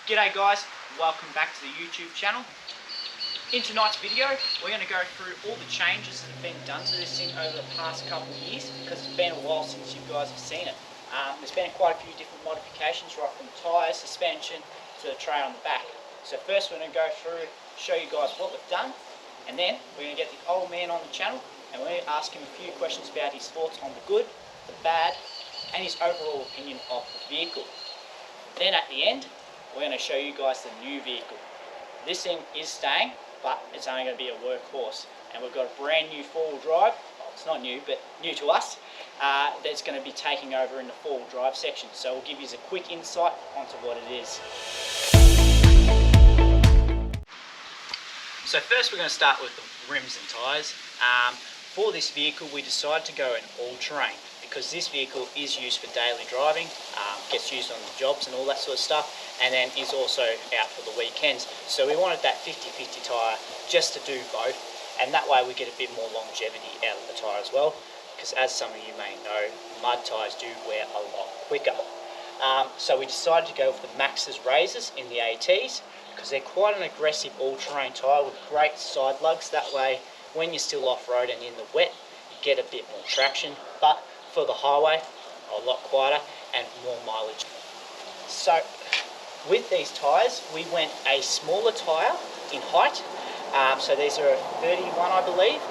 G'day guys, welcome back to the YouTube channel. In tonight's video, we're going to go through all the changes that have been done to this thing over the past couple of years, because it's been a while since you guys have seen it. There's been quite a few different modifications, right from tyres, suspension to the tray on the back. So first we're going to go through, show you guys what we've done, and then we're going to get the old man on the channel and we're going to ask him a few questions about his thoughts on the good, the bad, and his overall opinion of the vehicle. Then at the end, we're going to show you guys the new vehicle. This thing is staying, but it's only going to be a workhorse. And we've got a brand new four-wheel drive, well, it's not new, but new to us, that's going to be taking over in the four-wheel drive section. So we'll give you a quick insight onto what it is. So first we're going to start with the rims and tyres. For this vehicle we decided to go in all-terrain, because this vehicle is used for daily driving, gets used on the jobs and all that sort of stuff, and then is also out for the weekends. So we wanted that 50-50 tyre just to do both, and that way we get a bit more longevity out of the tyre as well, because as some of you may know, mud tyres do wear a lot quicker. So we decided to go with the Maxxis Razors in the ATs, because they're quite an aggressive all-terrain tyre with great side lugs. That way when you're still off-road and in the wet, you get a bit more traction, but for the highway, a lot quieter and more mileage. So with these tyres, we went a smaller tyre in height. So these are a 31, I believe,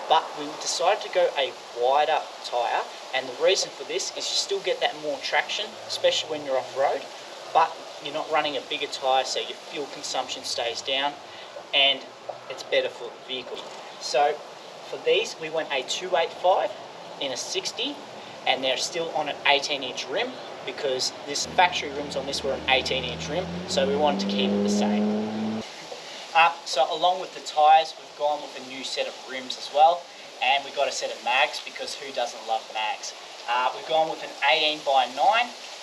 but we decided to go a wider tyre, and the reason for this is you still get that more traction, especially when you're off-road, but you're not running a bigger tyre, so your fuel consumption stays down and it's better for the vehicle. So for these, we went a 285 in a 60, and they're still on an 18-inch rim, because this factory rims on this were an 18-inch rim, so we wanted to keep it the same. So along with the tyres, we've gone with a new set of rims as well, and we've got a set of mags, because who doesn't love mags? We've gone with an 18 by 9,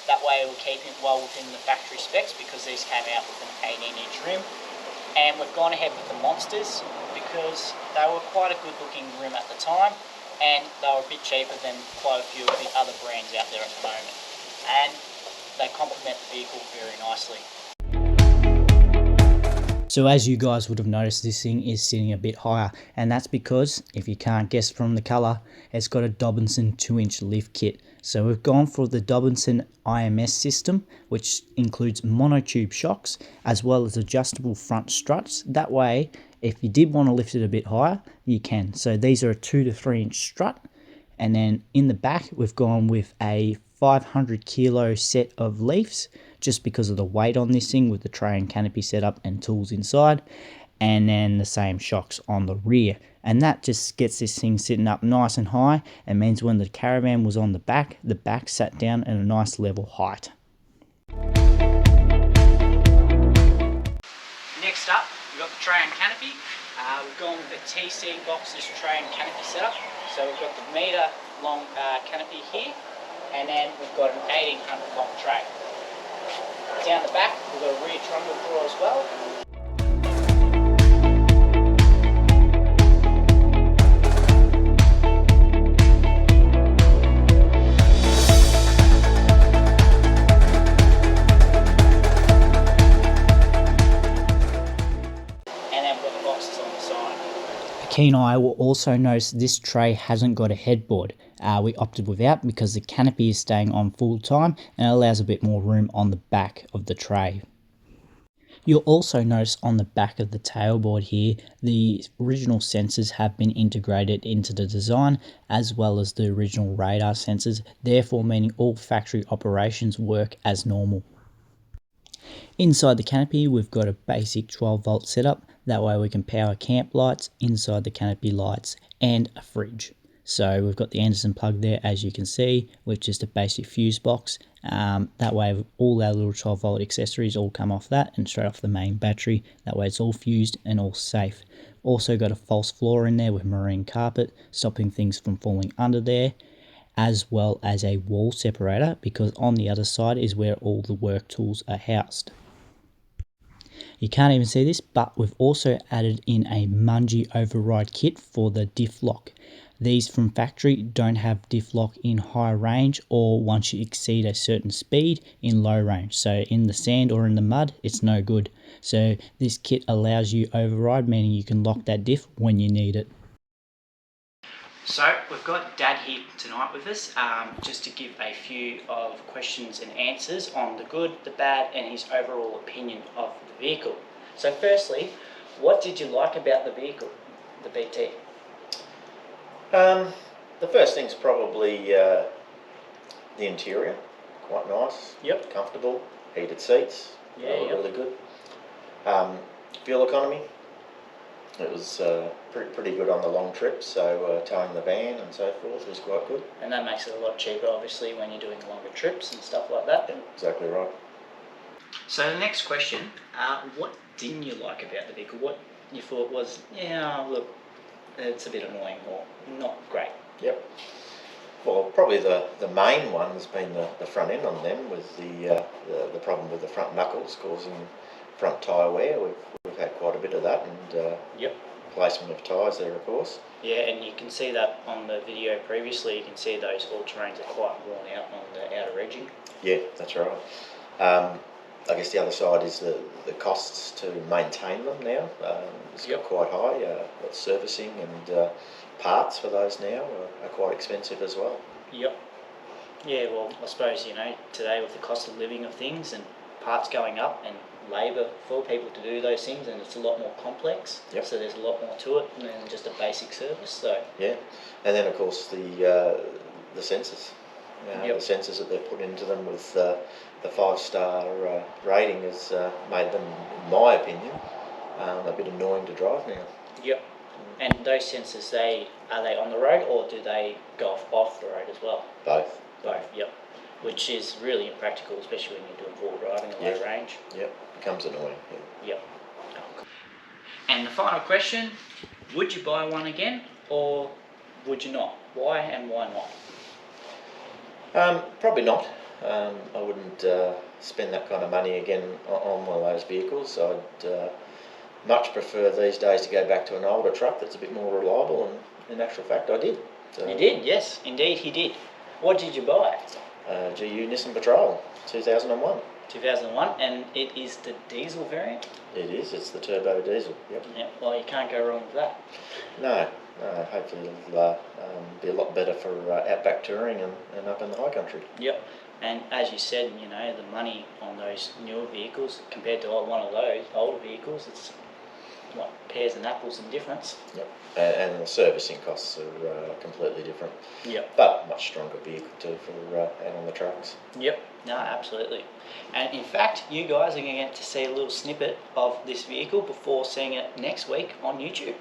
that way we're keeping it well within the factory specs, because these came out with an 18-inch rim. And we've gone ahead with the Monsters, because they were quite a good looking rim at the time, and they were a bit cheaper than quite a few of the other brands out there at the moment, and they complement the vehicle very nicely. So as you guys would have noticed, this thing is sitting a bit higher, and that's because, if you can't guess from the colour, it's got a Dobinson 2-inch lift kit. So we've gone for the Dobinson IMS system, which includes monotube shocks as well as adjustable front struts. That way, if you did want to lift it a bit higher, you can. So these are a 2 to 3 inch strut, and then in the back we've gone with a 500 kilo set of leaves, just because of the weight on this thing with the tray and canopy setup and tools inside, and then the same shocks on the rear. And that just gets this thing sitting up nice and high, and means when the caravan was on the back sat down at a nice level height. Next up, we've got the tray and canopy. We've gone with a TC Boxes tray and canopy setup. So we've got the metre long canopy here, and then we've got an 1800 long tray. Down the back, we've got a rear trundle drawer as well. And then we've got the boxes on the side. A keen eye will also notice this tray hasn't got a headboard. We opted without, because the canopy is staying on full time and it allows a bit more room on the back of the tray. You'll also notice on the back of the tailboard here, the original sensors have been integrated into the design, as well as the original radar sensors, therefore meaning all factory operations work as normal. Inside the canopy, we've got a basic 12-volt setup. That way we can power camp lights, inside the canopy lights, and a fridge. So we've got the Anderson plug there, as you can see, with just a basic fuse box. That way all our little 12-volt accessories all come off that and straight off the main battery. That way it's all fused and all safe. Also got a false floor in there with marine carpet, stopping things from falling under there, as well as a wall separator, because on the other side is where all the work tools are housed. You can't even see this, but we've also added in a Mungie override kit for the diff lock. These from factory don't have diff lock in high range or once you exceed a certain speed in low range. So in the sand or in the mud, it's no good. So this kit allows you override, meaning you can lock that diff when you need it. So we've got Dad here tonight with us, just to give a few of questions and answers on the good, the bad, and his overall opinion of the vehicle. So firstly, what did you like about the vehicle, the BT? The first thing's probably the interior, quite nice. Yep. Comfortable, heated seats, Yeah, really good. Fuel economy, it was pretty good on the long trips, so towing the van and so forth was quite good. And that makes it a lot cheaper, obviously, when you're doing longer trips and stuff like that. Yeah, exactly right. So the next question, what didn't you like about the vehicle? What you thought was, yeah, look, it's a bit annoying or not great? Yep. Well, probably the main one has been the front end on them, with the problem with the front knuckles causing front tyre wear. We've had quite a bit of that, and Yep. placement of tyres there, of course. Yeah, and you can see that on the video previously. You can see those all-terrains are quite worn out on the outer edging. Yeah, that's right. I guess the other side is the costs to maintain them now. It's Yep. quite high. Servicing and parts for those now are quite expensive as well. Yep. Yeah, well, I suppose, today with the cost of living of things and parts going up and labour for people to do those things, and it's a lot more complex. Yep. So there's a lot more to it than just a basic service. So Yeah, and then of course the sensors. Yep. The sensors that they've put into them with the 5-star rating has made them, in my opinion, a bit annoying to drive now. Yep. And those sensors, are they on the road or do they go off the road as well? Both. Both. Yep. Which is really impractical, especially when you're doing full driving at low range. Yep, becomes annoying. Yeah. Yep. And the final question, would you buy one again or would you not? Why and why not? Probably not. I wouldn't spend that kind of money again on one of those vehicles. I'd much prefer these days to go back to an older truck that's a bit more reliable, and in actual fact I did. So, You did, yes, indeed he did. What did you buy? GU Nissan Patrol, 2001. 2001, and it is the diesel variant? It is, it's the turbo diesel, yep. Yeah, well, you can't go wrong with that. No, hopefully it'll be a lot better for outback touring and up in the high country. Yep. And as you said, the money on those newer vehicles compared to one of those older vehicles, it's what, pears and apples in difference. Yep. And the servicing costs are completely different. Yep. But much stronger vehicle too for out on the tracks. Yep. No, absolutely. And in fact, you guys are going to get to see a little snippet of this vehicle before seeing it next week on YouTube.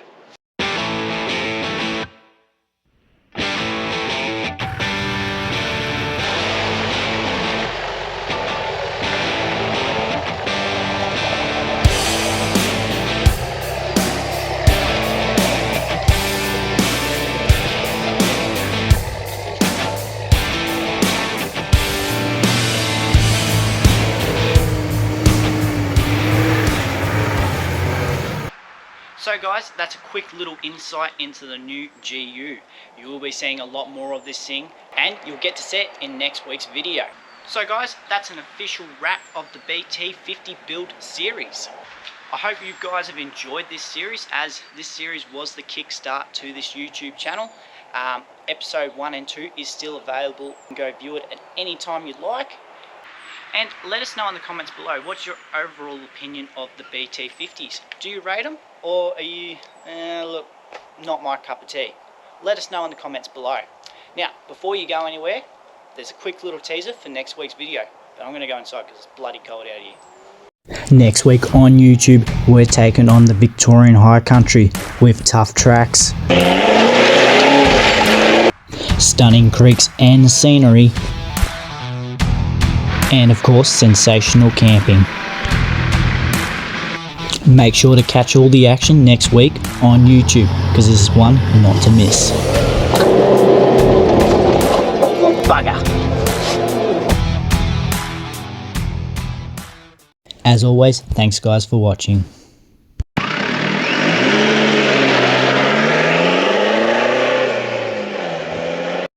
So guys, that's a quick little insight into the new GU. You will be seeing a lot more of this thing, and you'll get to see it in next week's video. So guys, that's an official wrap of the BT50 build series. I hope you guys have enjoyed this series, as this series was the kickstart to this YouTube channel. Episode 1 and 2 is still available. You can go view it at any time you'd like. And let us know in the comments below, what's your overall opinion of the BT50s? Do you rate them, or are you, look, not my cup of tea? Let us know in the comments below. Now, before you go anywhere, there's a quick little teaser for next week's video. But I'm going to go inside because it's bloody cold out here. Next week on YouTube, we're taking on the Victorian High Country with tough tracks, stunning creeks and scenery, and of course sensational camping. Make sure to catch all the action next week on YouTube, because this is one not to miss. Bugger! As always, thanks guys for watching.